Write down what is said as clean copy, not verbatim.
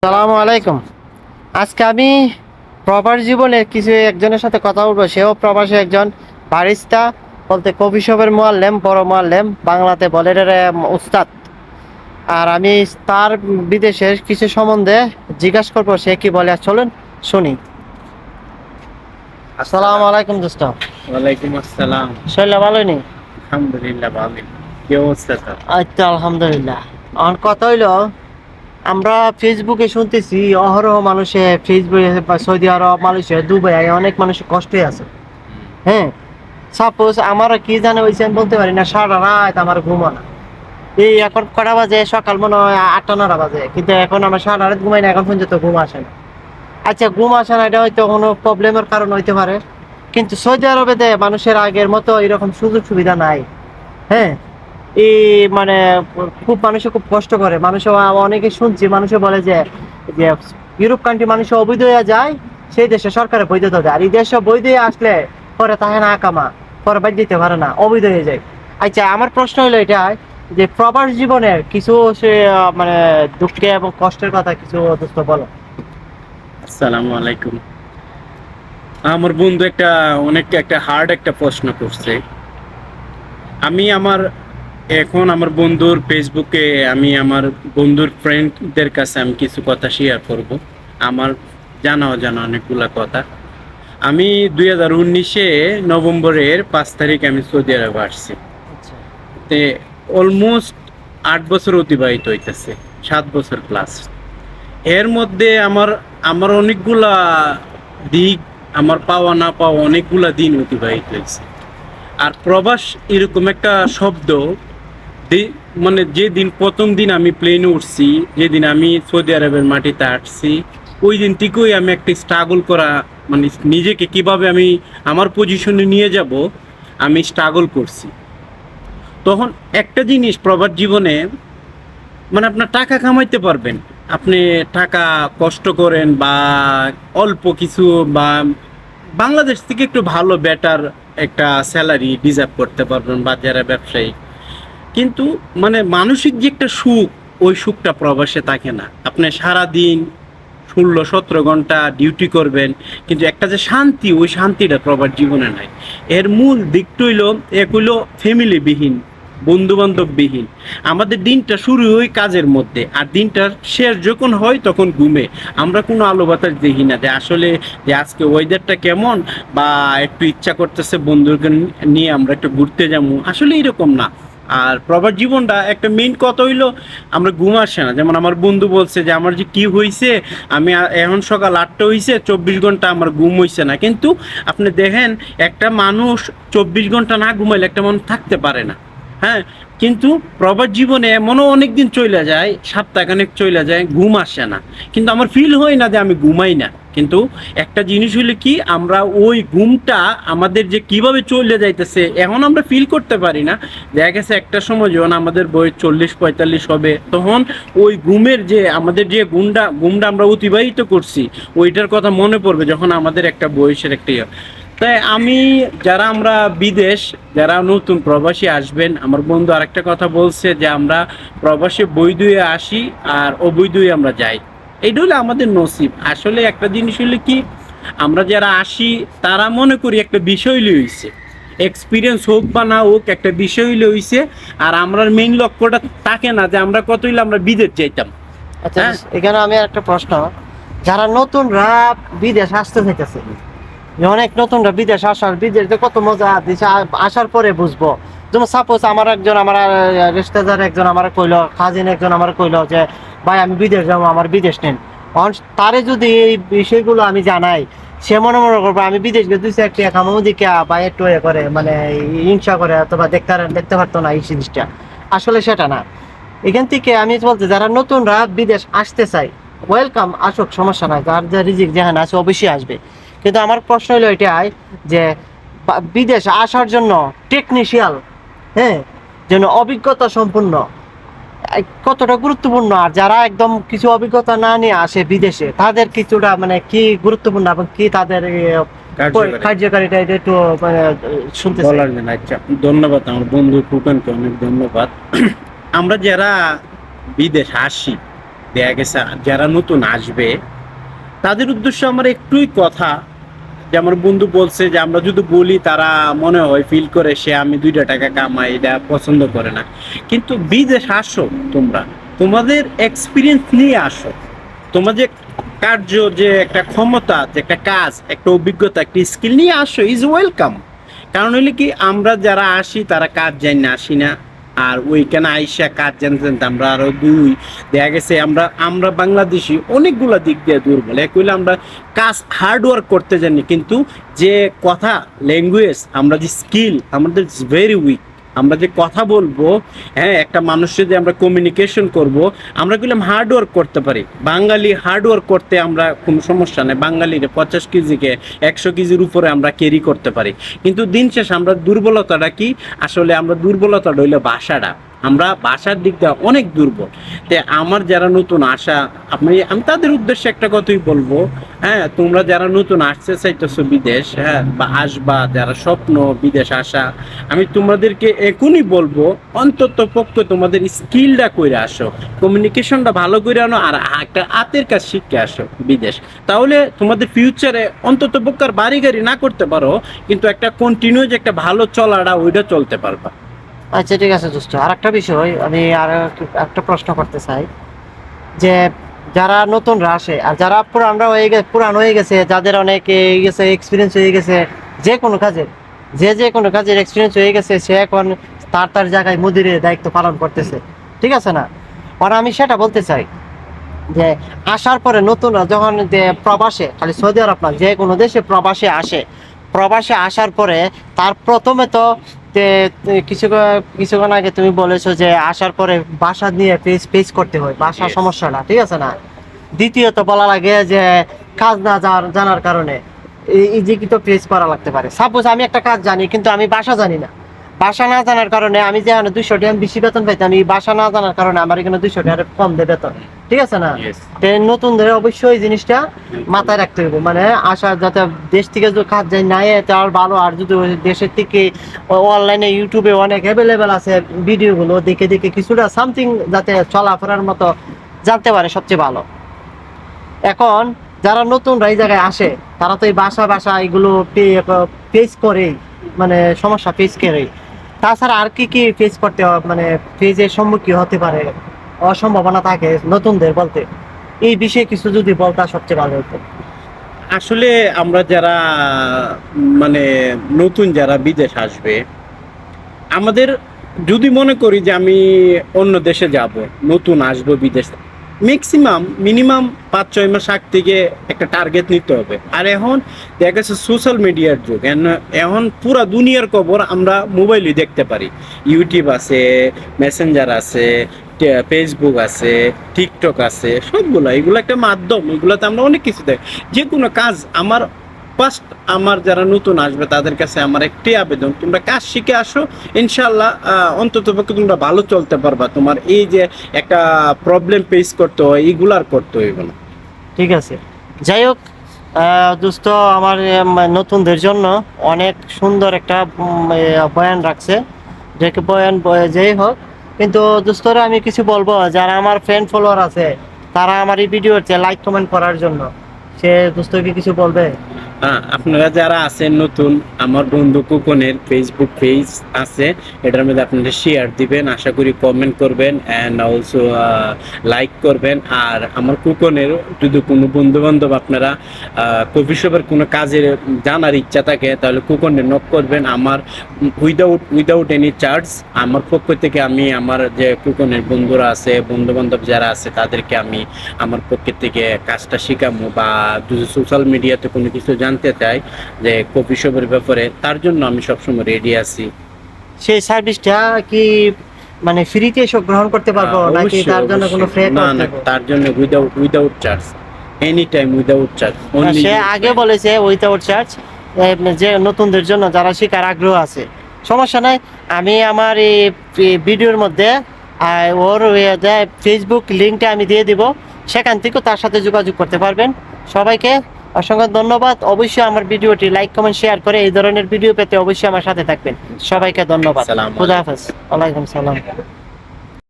সালামু আলাইকুম। আজকে আমি প্রবাস জীবনের কিছু একজনের সাথে কথা বলবো। সেও প্রবাসী একজন বারিস্তা, বলতে কফি শপের মোয়াল্লেম, বড় মোয়াল্লেম, বাংলাতে বলে এটারে উস্তাদ। আর আমি তার বিদেশের কিছু সম্বন্ধে জিজ্ঞাসা করবো, সে কি বলে। আর চলুন শুনি। আসসালামু আলাইকুম দোস্ত। ওয়ালাইকুম আসসালাম। শরীর ভালো নেই? আলহামদুলিল্লাহ ভালো। কি অবস্থা স্যার? আচ্ছা, আলহামদুলিল্লাহ। আমার কথা হইলো, আমরা ফেসবুকে শুনতেছি অহরহ মানুষে ফেসবুকে বা সৌদি আরব, মালয়েশিয়া, দুবাই অনেক মানুষের কষ্টে আছে। হ্যাঁ, সাপোজ আমার কি জানে হয়েছে আমি বলতে পারি না, সারা রাত আমার ঘুম হয় না। এই এখন কটা বাজে? সকাল মনে হয় 8টা 9টা বাজে, কিন্তু এখন আমার সারা রাত ঘুমাই না, এখন পর্যন্ত ঘুম আসে না। আচ্ছা, ঘুম আসে না, এটা হয়তো কোনো প্রবলেমের কারণ হইতে পারে, কিন্তু সৌদি আরবে মানুষের আগের মতো এরকম সুযোগ সুবিধা নাই। হ্যাঁ, এই মানে খুব মানুষে খুব কষ্ট করে। মানুষে অনেকে শুনছি, মানুষে বলে যে যে ইউরোপ কান্ট্রি মানুষে অবৈধ হয়ে যায়, সেই দেশে সরকারের বৈধতা দেয়। আর এই দেশে বৈধ হয়ে আসলে পরে তাহে না আকামা, পরে বাদ দিতে পারে না, অবৈধ হয়ে যায়। আচ্ছা, আমার প্রশ্ন হলো এটাই যে প্রবাস জীবনের কিছু সে মানে দুঃখে এবং কষ্টের কথা কিছু দোস্ত বলো। আসসালামু আলাইকুম। আমার বন্ধু একটা হার্ড একটা প্রশ্ন করছে। আমি এখন আমার বন্ধুর ফেসবুকে আমি আমার বন্ধুর ফ্রেন্ডদের কাছে আমি কিছু কথা শেয়ার করব। আমার জানা অজানা অনেকগুলা কথা। আমি 2019-এ নভেম্বরের 5 তারিখ আমি সৌদি আরবে আসছি। আচ্ছা। তে অলমোস্ট 8 বছর অতিবাহিত হইতেছে, 7 বছর প্লাস। এর মধ্যে আমার আমার অনেকগুলা দিক, আমার পাওয়া না পাওয়া অনেকগুলা দিন অতিবাহিত হয়েছে। আর প্রবাস এরকম একটা শব্দ, মানে যেদিন প্রথম দিন আমি প্লেনে উঠছি, যেদিন আমি সৌদি আরবের মাটিতে আসছি, ওই দিন থেকেই আমি একটা স্ট্রাগল করা, মানে নিজেকে কিভাবে আমি আমার পজিশনে নিয়ে যাব আমি স্ট্রাগল করছি। তখন একটা জিনিস প্রবাস জীবনে, মানে আপনার টাকা কামাইতে পারবেন, আপনি টাকা কষ্ট করেন বা অল্প কিছু বা বাংলাদেশ থেকে একটু ভালো বেটার একটা স্যালারি ডিজার্ভ করতে পারবেন বা যারা ব্যবসায়ী। কিন্তু মানে মানসিক যে একটা সুখ, ওই সুখটা প্রবাসে থাকে না। আপনি সারাদিন 16-17 ঘন্টা ডিউটি করবেন, কিন্তু একটা যে শান্তি, ওই শান্তিটা প্রবাস জীবনে নাই। এর মূল দিকটা হইল, এক হইল ফ্যামিলিবিহীন, বন্ধু বান্ধববিহীন। আমাদের দিনটা শুরু হয় কাজের মধ্যে, আর দিনটার শেষ যখন হয় তখন ঘুমে। আমরা কোনো আলো বাতাস দেখি না যে আসলে যে আজকে ওয়েদারটা কেমন, বা একটু ইচ্ছা করতেছে বন্ধুকে নিয়ে আমরা একটু ঘুরতে যাবো, আসলে এরকম না। আর প্রবাস জীবনটা একটা মেইন কথা হইলো, আমরা ঘুম আসে না। যেমন আমার বন্ধু বলছে যে আমার যে কি হয়েছে, আমি এখন সকাল 8টা হয়েছে, 24 ঘন্টা আমার ঘুম হয়েছে না। কিন্তু আপনি দেখেন, একটা মানুষ 24 ঘন্টা না ঘুমাইলে একটা মানুষ থাকতে পারে না। হ্যাঁ, কিন্তু প্রবাস জীবনে এমনও অনেক দিন চলে যায়, সপ্তাহখানেক চলে যায়, ঘুম আসে না। কিন্তু আমার ফিল হয় না যে আমি ঘুমাই না। কিন্তু একটা জিনিস হলো কি, আমরা ওই ঘুমটা আমাদের যে কিভাবে চলে যাইতেছে এখন আমরা ফিল করতে পারি না। দেখা গেছে একটা সময় যখন আমাদের বয়স 40-45 হবে, তখন ওই ঘুমের যে আমাদের যে ঘুমটা আমরা অতিবাহিত করছি, ওইটার কথা মনে পড়বে যখন আমাদের একটা বয়সের একটা তাই আমরা বিদেশ, যারা নতুন প্রবাসী আসবেন, আমার বন্ধু আরেকটা কথা বলছে যে আমরা প্রবাসী বৈধ হয়ে আসি আর অবৈধ হয়ে আমরা যাই। এইটা হলো আমাদের নসিব। আসলে একটা জিনিস হলো কি, আমরা যারা আসি তারা মনে করি একটা বিষয় লইছে, এক্সপিরিয়েন্স হোক বা না হোক, একটা বিষয় লইছে। আর আমরা মেইন লক্ষ্যটা থাকে না যে আমরা কত হইলে আমরা বিদেশ যাইতাম। আচ্ছা, হ্যাঁ, এখানে আমি একটা প্রশ্ন, যারা নতুনরা বিদেশ আসতে চাইতেছে, যে অনেক নতুনরা বিদেশ আসার, বিদেশ যে কত মজা দিছে, আসার পরে বুঝবো। যেমন সাপোজ আমার রিশতেদার একজন আমার কইলো, কাজিন একজন আমার কইলো যে ভাই আমি বিদেশ যাবো, আমার বিদেশ নেন। তারে যদি এই বিষয়গুলো আমি জানাই, সে মনে করবো আমি বিদেশ গিয়ে 2 চারটি কামাও দিকে বা একটু এ করে, মানে হিংসা করে, অথবা দেখতে পারতো না এই জিনিসটা। আসলে সেটা না। এখান থেকে আমি বলতে, যারা নতুনরা বিদেশ আসতে চায়, ওয়েলকাম, আসুক, সমস্যা নাই। যার যা রিজিক যেখানে আছে অবশ্যই আসবে। কিন্তু আমার প্রশ্ন হলো এটাই যে বিদেশ আসার জন্য টেকনিশিয়াল, হ্যাঁ, যেন অভিজ্ঞতা সম্পূর্ণ, কতটা গুরুত্বপূর্ণ। আর যারা একদম কিছু অভিজ্ঞতা না নিয়ে আসে বিদেশে, তাদের কিছুটা মানে কি গুরুত্বপূর্ণ এবং কি তাদের কার্যকারিতা, এটা একটু মানে শুনতে চাই। বলার জন্য আচ্ছা, ধন্যবাদ আমার বন্ধু ফুকনকে, অনেক ধন্যবাদ। আমরা যারা বিদেশ আসি, দেখা গেছে যারা নতুন আসবে তাদের উদ্দেশ্যে আমার একটুই কথা, যে আমার বন্ধু বলছে যে আমরা যদি বলি তারা মনে হয় ফিল করে সে আমি 2টা টাকা কামাই, এটা পছন্দ করে না। কিন্তু বিদেশ আসো, তোমরা তোমাদের এক্সপিরিয়েন্স নিয়ে আসো, তোমার যে কার্য, যে একটা ক্ষমতা, যে একটা কাজ, একটা অভিজ্ঞতা, একটা স্কিল নিয়ে আসো, ইজ ওয়েলকাম। কারণ হইলে কি, আমরা যারা আসি তারা কাজ জানি না আসি না, আর ওইখানে আইসা কাজ জানতেন আমরা আরো দুই। দেখা গেছে আমরা আমরা বাংলাদেশি অনেকগুলা দিক দিয়ে দুর্বল। এক হইলে আমরা কাজ হার্ড ওয়ার্ক করতে জানি, কিন্তু যে কথা, ল্যাঙ্গুয়েজ, আমরা যে স্কিল আমাদের ভেরি উইক। আমরা যে কথা বলবো, হ্যাঁ, একটা মানুষের যে আমরা কমিউনিকেশন করব, আমরা গেলাম হার্ড ওয়ার্ক করতে পারি। বাঙালি হার্ড ওয়ার্ক করতে আমরা কোনো সমস্যা নেই, বাঙালির 50 কেজিকে 100 কেজির উপরে আমরা ক্যারি করতে পারি। কিন্তু দিন শেষ আমরা দুর্বলতাটা কি, আসলে আমরা দুর্বলতাটা হইলো ভাষাটা। আমরা ভাষার দিক দিয়ে অনেক দুর্বল। তে আমার যারা নতুন আসা, আমি তাদের উদ্দেশ্যে একটা কথাই বলবো, হ্যাঁ, তোমরা যারা নতুন আসতে চাইতেছো বিদেশ, হ্যাঁ, বা আসবা, যারা স্বপ্ন বিদেশ আসা, আমি তোমাদেরকে এখনই বলবো, অন্তত পক্ষে তোমাদের স্কিলটা কইরা আসো, কমিউনিকেশনটা ভালো করে আনো, আর একটা হাতের কাজ শিখে আসো বিদেশ। তাহলে তোমাদের ফিউচারে অন্তত পক্ষে আর বাড়ি গাড়ি না করতে পারো, কিন্তু একটা কন্টিনিউ যে একটা ভালো চলাটা, ওইটা চলতে পারবা। আচ্ছা ঠিক আছে দোস্ত, আর একটা বিষয় আমি আর একটা প্রশ্ন করতে চাই, যে যারা নতুনরা আসে আর যারা পুরান হয়ে গেছে, যাদের অনেক গেছে এক্সপিরিয়েন্স হয়ে গেছে যে কোনো কাজের, যে কোনো কাজের এক্সপিরিয়েন্স হয়ে গেছে, সে এখন তার জায়গায় মুদিরের দায়িত্ব পালন করতেছে, ঠিক আছে না? আর আমি সেটা বলতে চাই যে আসার পরে নতুনরা যখন যে প্রবাসে, খালি সৌদি আরব না, যে কোনো দেশে প্রবাসে আসার পরে তার প্রথমে তো কিছুক্ষণ আগে তুমি বলেছো যে আসার পরে ভাষা নিয়ে ফেস করতে হয়, ভাষার Yes. সমস্যাটা, ঠিক আছে না? দ্বিতীয়ত বলা লাগে যে কাজ না জানার কারণে এই যে কি তো ফেস করা লাগতে পারে। সাপোজ আমি একটা কাজ জানি কিন্তু আমি ভাষা জানি না, ভাষা না জানার কারণে আমি যে 200 টাকা বেশি বেতন পাইতাম, আমি ভাষা না জানার কারণে আমার এখানে 200 টাকা কম দেবে বেতন, ঠিক আছে না? Yes. নতুনদের অবশ্যই এই জিনিসটা মাথায় রাখতে হবে, মানে আসা যাতে দেশ থেকে যদি কাজ যায় না এতে আর ভালো। আর যদি ওই দেশের থেকে অনলাইনে ইউটিউবে অনেক অ্যাভেলেবেল আছে ভিডিওগুলো, দেখে কিছুটা সামথিং যাতে চলাফেরার মতো জানতে পারে, সবচেয়ে ভালো। এখন যারা নতুনরা এই জায়গায় আসে তারা তো এই ভাষা এগুলো ফেস করেই, মানে সমস্যা ফেস করেই। তাছাড়া আর কি ফেস করতে হয়, মানে ফেজের সম্মুখীন হতে পারে, অসম্ভাবনা থাকে নতুনদের বলতে, এই বিষয়ে কিছু যদি বলতা সবচেয়ে ভালো হতো। আসলে আমরা যারা মানে নতুন যারা বিদেশ আসবে, আমাদের যদি মনে করি যে আমি অন্য দেশে যাব, নতুন আসবো বিদেশ, মিনিমাম 5-6 মাস আগ থেকে একটা টার্গেট নিতে হবে। আর এখন দেখা গেছে সোশ্যাল মিডিয়ার যুগ, এখন পুরা দুনিয়ার খবর আমরা মোবাইলে দেখতে পারি। ইউটিউব আছে, মেসেঞ্জার আছে, ফেসবুক আছে, টিকটক আছে, এগুলো একটা মাধ্যম, এগুলোতে আমরা অনেক কিছু দেখি। যে কোনো কাজ ফার্স্ট আমার যারা নতুন আসবে তাদের কাছে আমার একটি আবেদন, তোমরা কাজ শিখে আসো, ইনশাল্লাহ অন্তত পক্ষে তোমরা ভালো চলতে পারবা। তোমার এই যে একটা প্রবলেম ফেস করতে হয়, এইগুলো আর করতে হইবে না। ঠিক আছে, যাই হোক দোস্ত, আমার নতুনদের জন্য অনেক সুন্দর একটা বয়ান রাখছে, যে যেই হোক। কিন্তু দোস্তরা আমি কিছু বলবো, যারা আমার ফ্রেন্ড ফলোয়ার আছে তারা আমার এই ভিডিওতে লাইক কমেন্ট করার জন্য, সে দোস্তকে কিছু বলবে? আপনারা যারা আছেন নতুন, আমার বন্ধু কুকনের ফেসবুক পেজ আছে, এটার মধ্যে আপনারা শেয়ার দিবেন, আশা করি কমেন্ট করবেন অ্যান্ড অলসো লাইক করবেন। আর আমার কুকনের যদি কোনো বন্ধু বান্ধব আপনারা কফি শপের কোনো কাজের জানার ইচ্ছা থাকে, তাহলে কুকনে নক করবেন। আমার উইদাউট এনি চার্জ, আমার পক্ষ থেকে আমি আমার যে কুকনের বন্ধুরা আছে, বন্ধু বান্ধব যারা আছে, তাদেরকে আমি আমার পক্ষের থেকে কাজটা শিখাবো। বা যদি সোশ্যাল মিডিয়াতে কোনো কিছু জানতে চাই যে কফি শপের ব্যাপারে, তার জন্য আমি সবসময় রেডি আছি। সেই সার্ভিসটা কি মানে ফ্রিতে এসব গ্রহণ করতে পারবো নাকি অবশ্যই, তার জন্য কোনো ফ্রি না না, তার জন্য without charge, any time without charge. সে আগে বলেছে উইদাউট চার্জ, যে নতুনদের জন্য যারা শিকার আগ্রহ আছে, সমস্যা নাই। আমি আমার এই ভিডিওর মধ্যে ওর ফেসবুক লিঙ্কটা আমি দিয়ে দিব, সেখান থেকেও তার সাথে যোগাযোগ করতে পারবেন। সবাইকে অসংখ্য ধন্যবাদ। অবশ্যই আমার ভিডিওটি লাইক কমেন্ট শেয়ার করে এই ধরনের ভিডিও পেতে অবশ্যই আমার সাথে থাকবেন। সবাইকে ধন্যবাদ। আসসালামু আলাইকুম। খুদা হাফেজ। ওয়ালাইকুম সালাম।